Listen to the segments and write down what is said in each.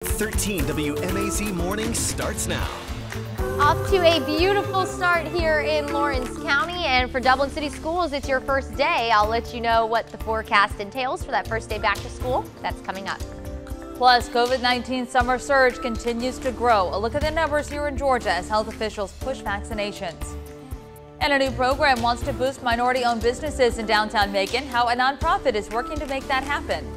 13 WMAZ Morning starts now. Off to a beautiful start here in Lawrence County, and for Dublin City Schools, it's your first day. I'll let you know what the forecast entails for that first day back to school. That's coming up. Plus, COVID-19 summer surge continues to grow. A look at the numbers here in Georgia as health officials push vaccinations. And a new program wants to boost minority-owned businesses in downtown Macon. How a nonprofit is working to make that happen.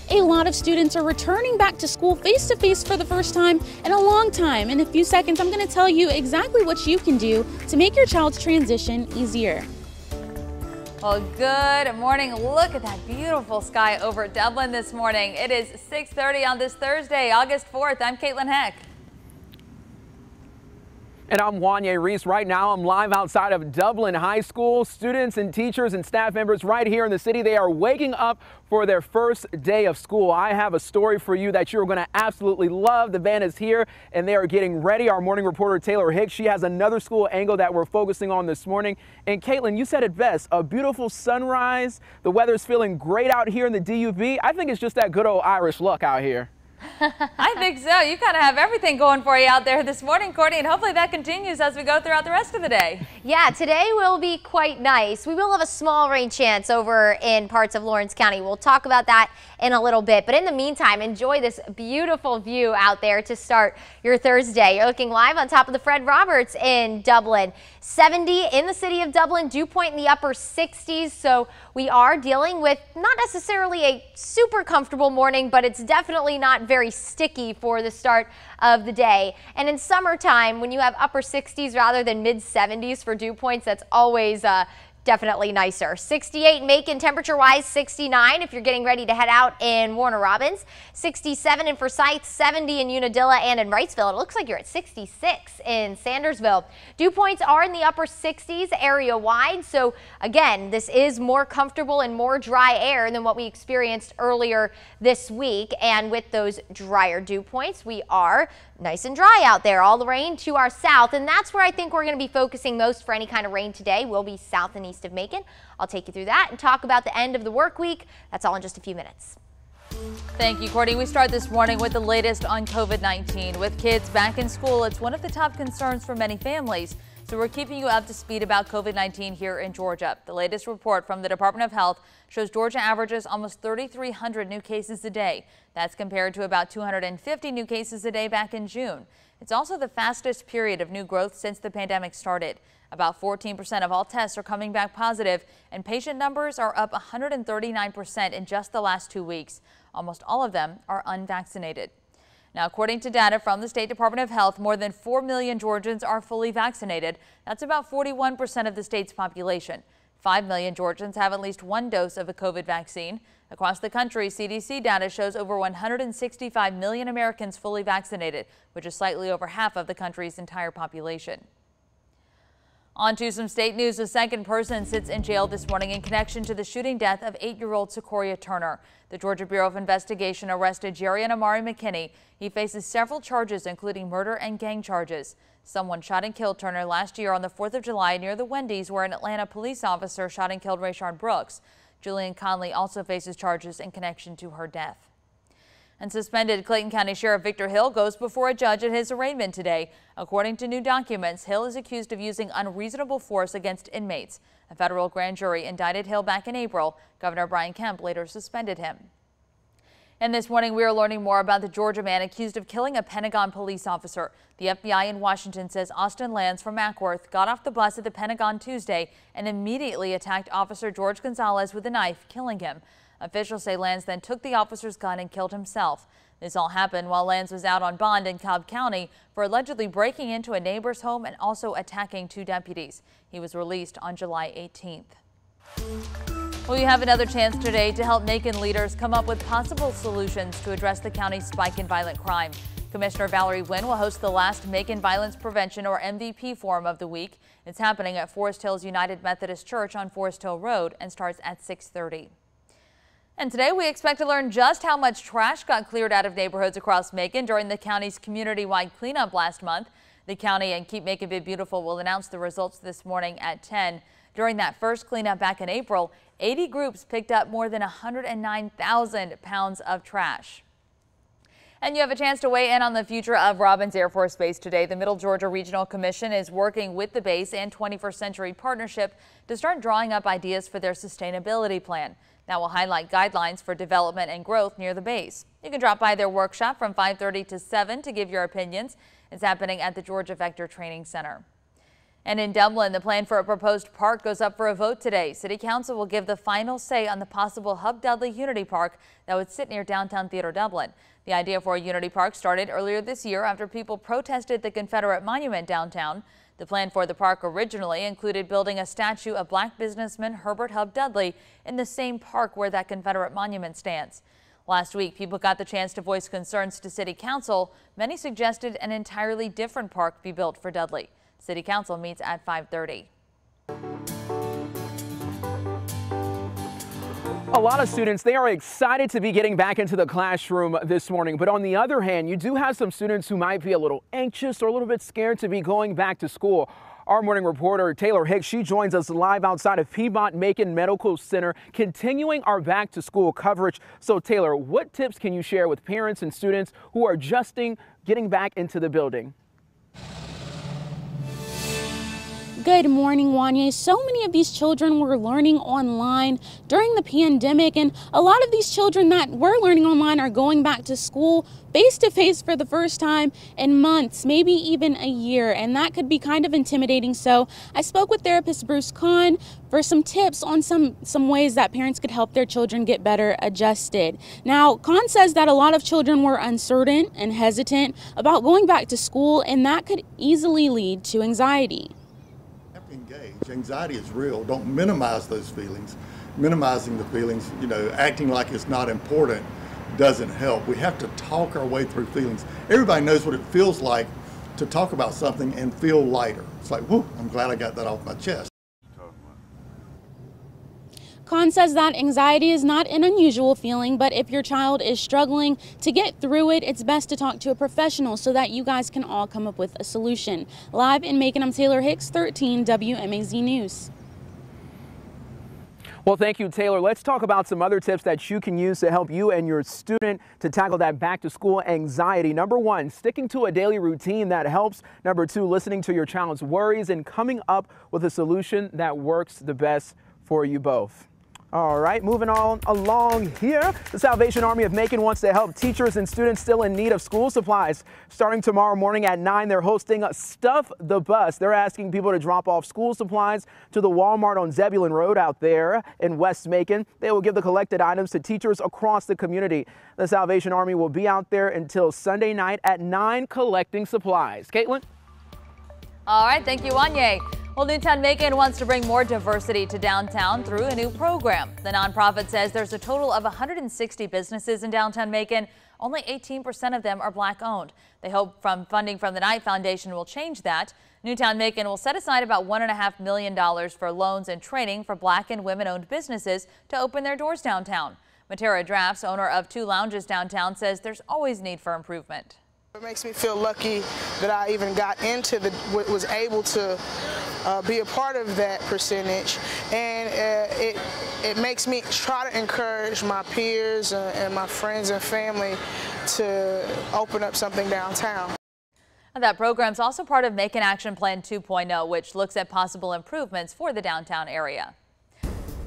A lot of students are returning back to school face-to-face for the first time in a long time. In a few seconds, I'm going to tell you exactly what you can do to make your child's transition easier. Well, good morning. Look at that beautiful sky over Dublin this morning. It is 6:30 on this Thursday, August 4th. I'm Caitlin Heck. And I'm Wanye Reese. Right now, I'm live outside of Dublin High School. Students and teachers and staff members right here in the city, they are waking up for their first day of school. I have a story for you that you're going to absolutely love. The van is here and they are getting ready. Our morning reporter, Taylor Hicks, she has another school angle that we're focusing on this morning. And Caitlin, you said it best, a beautiful sunrise. The weather's feeling great out here in the DUV. I think it's just that good old Irish luck out here. I think so. You kind of have everything going for you out there this morning, Courtney, and hopefully that continues as we go throughout the rest of the day. Yeah, today will be quite nice. We will have a small rain chance over in parts of Lawrence County. We'll talk about that in a little bit. But in the meantime, enjoy this beautiful view out there to start your Thursday. You're looking live on top of the Fred Roberts in Dublin. 70 in the city of Dublin, dew point in the upper 60s. So we are dealing with not necessarily a super comfortable morning, but it's definitely not very sticky for the start of the day. And in summertime, when you have upper 60s rather than mid 70s for dew points, that's always definitely nicer. 68 Macon, temperature wise 69 if you're getting ready to head out in Warner Robins, 67 in Forsyth, 70 in Unadilla and in Wrightsville. It looks like you're at 66 in Sandersville. Dew points are in the upper 60s area wide, so again, this is more comfortable and more dry air than what we experienced earlier this week. And with those drier dew points, we are nice and dry out there. All the rain to our south, and that's where I think we're going to be focusing most for any kind of rain today. Will be south and east of Macon. I'll take you through that and talk about the end of the work week. That's all in just a few minutes. Thank you, Courtney. We start this morning with the latest on COVID-19. With kids back in school, it's one of the top concerns for many families. So we're keeping you up to speed about COVID-19 here in Georgia. The latest report from the Department of Health shows Georgia averages almost 3,300 new cases a day. That's compared to about 250 new cases a day back in June. It's also the fastest period of new growth since the pandemic started. About 14% of all tests are coming back positive, and patient numbers are up 139% in just the last 2 weeks. Almost all of them are unvaccinated. Now, according to data from the State Department of Health, more than 4 million Georgians are fully vaccinated. That's about 41% of the state's population. 5 million Georgians have at least one dose of a COVID vaccine. Across the country, CDC data shows over 165 million Americans fully vaccinated, which is slightly over half of the country's entire population. On to some state news. A second person sits in jail this morning in connection to the shooting death of 8-year-old Sequoia Turner. The Georgia Bureau of Investigation arrested Jerry and Amari McKinney. He faces several charges, including murder and gang charges. Someone shot and killed Turner last year on the 4th of July near the Wendy's, where an Atlanta police officer shot and killed Rayshard Brooks. Julian Conley also faces charges in connection to her death. And suspended Clayton County Sheriff Victor Hill goes before a judge at his arraignment today. According to new documents, Hill is accused of using unreasonable force against inmates. A federal grand jury indicted Hill back in April. Governor Brian Kemp later suspended him. And this morning, we are learning more about the Georgia man accused of killing a Pentagon police officer. The FBI in Washington says Austin Lands from Mackworth got off the bus at the Pentagon Tuesday and immediately attacked Officer George Gonzalez with a knife, killing him. Officials say Lands then took the officer's gun and killed himself. This all happened while Lands was out on bond in Cobb County for allegedly breaking into a neighbor's home and also attacking 2 deputies. He was released on July 18th. Well, you have another chance today to help Macon leaders come up with possible solutions to address the county's spike in violent crime. Commissioner Valerie Wynn will host the last Macon Violence Prevention or MVP Forum of the week. It's happening at Forest Hills United Methodist Church on Forest Hill Road and starts at 6:30. And today we expect to learn just how much trash got cleared out of neighborhoods across Macon during the county's community-wide cleanup last month. The county and Keep Macon Big Beautiful will announce the results this morning at 10. During that first cleanup back in April, 80 groups picked up more than 109,000 pounds of trash. And you have a chance to weigh in on the future of Robins Air Force Base today. The Middle Georgia Regional Commission is working with the base and 21st Century Partnership to start drawing up ideas for their sustainability plan. That will highlight guidelines for development and growth near the base. You can drop by their workshop from 5:30 to 7 to give your opinions. It's happening at the Georgia Vector Training Center. And in Dublin, the plan for a proposed park goes up for a vote today. City Council will give the final say on the possible Hub Dudley Unity Park that would sit near downtown Theater Dublin. The idea for a Unity Park started earlier this year after people protested the Confederate monument downtown. The plan for the park originally included building a statue of black businessman Herbert Hub Dudley in the same park where that Confederate monument stands. Last week, people got the chance to voice concerns to City Council. Many suggested an entirely different park be built for Dudley. City Council meets at 5:30. A lot of students, they are excited to be getting back into the classroom this morning. But on the other hand, you do have some students who might be a little anxious or a little bit scared to be going back to school. Our morning reporter, Taylor Hicks, she joins us live outside of Piedmont Macon Medical Center, continuing our back to school coverage. So Taylor, what tips can you share with parents and students who are adjusting, getting back into the building? Good morning, Wanye. So many of these children were learning online during the pandemic, and a lot of these children that were learning online are going back to school face-to-face for the first time in months, maybe even a year, and that could be kind of intimidating. So I spoke with therapist Bruce Kahn for some tips on some ways that parents could help their children get better adjusted. Now, Kahn says that a lot of children were uncertain and hesitant about going back to school, and that could easily lead to anxiety. Engage. Anxiety is real. Don't minimize those feelings. Minimizing the feelings, acting like it's not important doesn't help. We have to talk our way through feelings. Everybody knows what it feels like to talk about something and feel lighter. It's like, whoo, I'm glad I got that off my chest. Kahn says that anxiety is not an unusual feeling, but if your child is struggling to get through it, it's best to talk to a professional so that you guys can all come up with a solution. Live in Macon, I'm Taylor Hicks, 13 WMAZ News. Well, thank you, Taylor. Let's talk about some other tips that you can use to help you and your student to tackle that back to school anxiety. Number one, sticking to a daily routine that helps. Number two, listening to your child's worries and coming up with a solution that works the best for you both. All right, moving on along here. The Salvation Army of Macon wants to help teachers and students still in need of school supplies. Starting tomorrow morning at 9, they're hosting Stuff the Bus. They're asking people to drop off school supplies to the Walmart on Zebulon Road out there in West Macon. They will give the collected items to teachers across the community. The Salvation Army will be out there until Sunday night at 9 collecting supplies. Caitlin? All right, thank you, Wanye. Well, Newtown Macon wants to bring more diversity to downtown through a new program. The nonprofit says there's a total of 160 businesses in downtown Macon. Only 18% of them are black owned. They hope funding from the Knight Foundation will change that. Newtown Macon will set aside about $1.5 million for loans and training for black and women owned businesses to open their doors downtown. Matera Drafts, owner of 2 lounges downtown, says there's always need for improvement. It makes me feel lucky that I even got into was able to be a part of that percentage, and it makes me try to encourage my peers and my friends and family to open up something downtown. That program's also part of Macon Action Plan 2.0, which looks at possible improvements for the downtown area.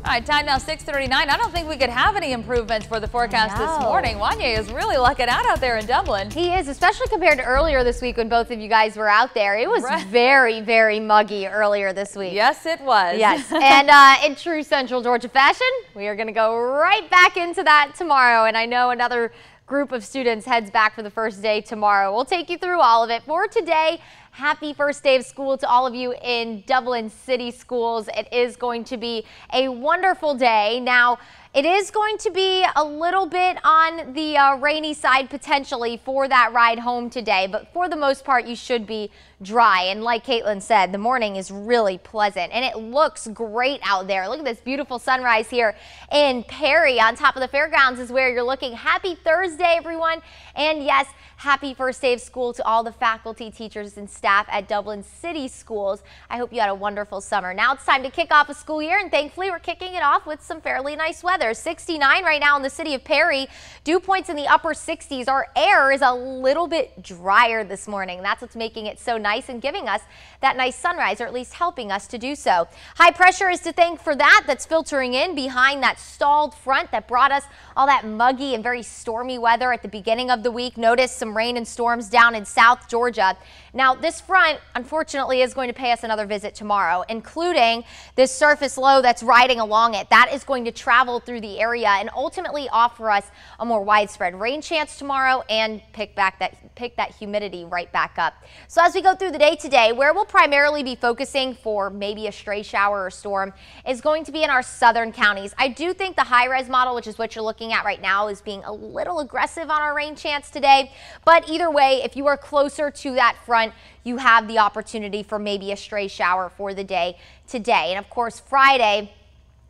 All right, time now 6:39. I don't think we could have any improvements for the forecast this morning. Wanye is really lucking out there in Dublin. He is, especially compared to earlier this week when both of you guys were out there. It was very, very muggy earlier this week. Yes, it was. Yes, and in true Central Georgia fashion, we are going to go right back into that tomorrow. And I know another group of students heads back for the first day tomorrow. We'll take you through all of it. For today, happy first day of school to all of you in Dublin City Schools. It is going to be a wonderful day. Now, it is going to be a little bit on the rainy side potentially for that ride home today, but for the most part, you should be dry. And like Caitlin said, the morning is really pleasant and it looks great out there. Look at this beautiful sunrise here in Perry on top of the fairgrounds is where you're looking. Happy Thursday, everyone. And yes, happy first day of school to all the faculty, teachers, and staff at Dublin City Schools. I hope you had a wonderful summer. Now it's time to kick off a school year, and thankfully we're kicking it off with some fairly nice weather. weather. 69 right now in the city of Perry. Dew points in the upper 60s. Our air is a little bit drier this morning. That's what's making it so nice and giving us that nice sunrise, or at least helping us to do so. High pressure is to thank for that. That's filtering in behind that stalled front that brought us all that muggy and very stormy weather at the beginning of the week. Notice some rain and storms down in South Georgia. Now, this front, unfortunately, is going to pay us another visit tomorrow, including this surface low that's riding along it. That is going to travel through the area and ultimately offer us a more widespread rain chance tomorrow and pick that humidity right back up. So as we go through the day today, where we'll primarily be focusing for maybe a stray shower or storm is going to be in our southern counties. I do think the high-res model, which is what you're looking at right now, is being a little aggressive on our rain chance today. But either way, if you are closer to that front, you have the opportunity for maybe a stray shower for the day today. And of course, Friday,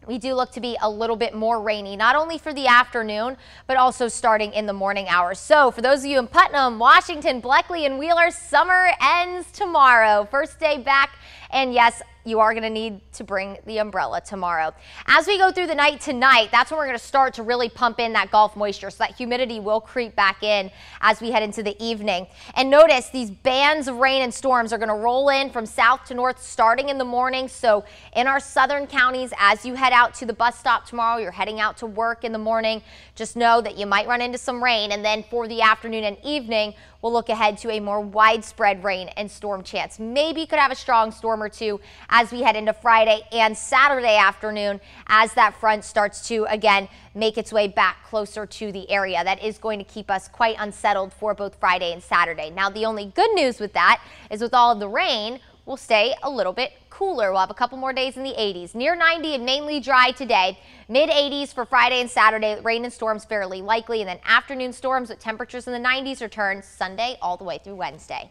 we do look to be a little bit more rainy, not only for the afternoon, but also starting in the morning hours. So for those of you in Putnam, Washington, Bleckley, and Wheeler, summer ends tomorrow. First day back, and yes, you are going to need to bring the umbrella tomorrow. As we go through the night tonight, that's when we're going to start to really pump in that Gulf moisture, so that humidity will creep back in as we head into the evening. And notice these bands of rain and storms are going to roll in from south to north starting in the morning. So in our southern counties, as you head out to the bus stop tomorrow, you're heading out to work in the morning, just know that you might run into some rain. And then for the afternoon and evening, we'll look ahead to a more widespread rain and storm chance. Maybe could have a strong storm or two as we head into Friday and Saturday afternoon as that front starts to, again, make its way back closer to the area. That is going to keep us quite unsettled for both Friday and Saturday. Now, the only good news with that is with all of the rain, we'll stay a little bit cooler. We'll have a couple more days in the 80s. Near 90 and mainly dry today. Mid-80s for Friday and Saturday. Rain and storms fairly likely. And then afternoon storms with temperatures in the 90s return Sunday all the way through Wednesday.